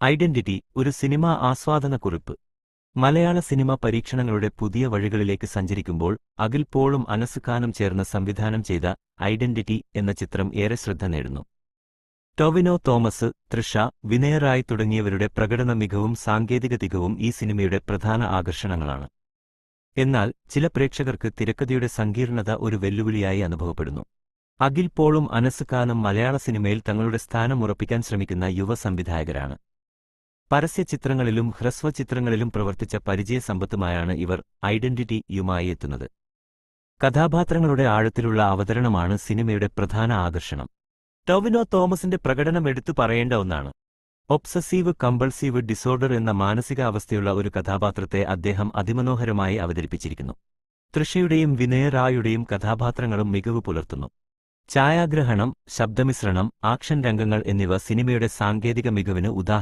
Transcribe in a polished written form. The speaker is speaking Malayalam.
ഐഡന്റിറ്റി ഒരു സിനിമാ ആസ്വാദനക്കുറിപ്പ്. മലയാള സിനിമ പരീക്ഷണങ്ങളുടെ പുതിയ വഴികളിലേക്ക് സഞ്ചരിക്കുമ്പോൾ അഖിൽ പോളും അനസ് ഖാനും ചേർന്ന് സംവിധാനം ചെയ്ത ഐഡന്റിറ്റി എന്ന ചിത്രം ഏറെ ശ്രദ്ധ നേടുന്നു. ടൊവിനോ തോമസ്, തൃഷ, വിനയ റായ് തുടങ്ങിയവരുടെ പ്രകടന മികവും സാങ്കേതിക തികവും ഈ സിനിമയുടെ പ്രധാന ആകർഷണങ്ങളാണ്. എന്നാൽ ചില പ്രേക്ഷകർക്ക് തിരക്കഥയുടെ സങ്കീർണത ഒരു വെല്ലുവിളിയായി അനുഭവപ്പെടുന്നു. അഖിൽ പോളും അനസ് ഖാനും മലയാള സിനിമയിൽ തങ്ങളുടെ സ്ഥാനം ഉറപ്പിക്കാൻ ശ്രമിക്കുന്ന യുവ സംവിധായകരാണ്. പരസ്യചിത്രങ്ങളിലും ഹ്രസ്വചിത്രങ്ങളിലും പ്രവർത്തിച്ച പരിചയസമ്പത്തുമായാണ് ഇവർ ഐഡന്റിറ്റിയുമായി എത്തുന്നത്. കഥാപാത്രങ്ങളുടെ ആഴത്തിലുള്ള അവതരണമാണ് സിനിമയുടെ പ്രധാന ആകർഷണം. ടൊവിനോ തോമസിന്റെ പ്രകടനം എടുത്തു പറയേണ്ട ഒന്നാണ്. ഒബ്സസീവ് കമ്പൾസീവ് ഡിസോർഡർ എന്ന മാനസികാവസ്ഥയുള്ള ഒരു കഥാപാത്രത്തെ അദ്ദേഹം അതിമനോഹരമായി അവതരിപ്പിച്ചിരിക്കുന്നു. തൃഷയുടെയും വിനയ റായുടെയും കഥാപാത്രങ്ങളും മികവ് പുലർത്തുന്നു. ഛായാഗ്രഹണം, ശബ്ദമിശ്രണം, ആക്ഷൻ രംഗങ്ങൾ എന്നിവ സിനിമയുടെ സാങ്കേതിക മികവിന് ഉദാഹരണം.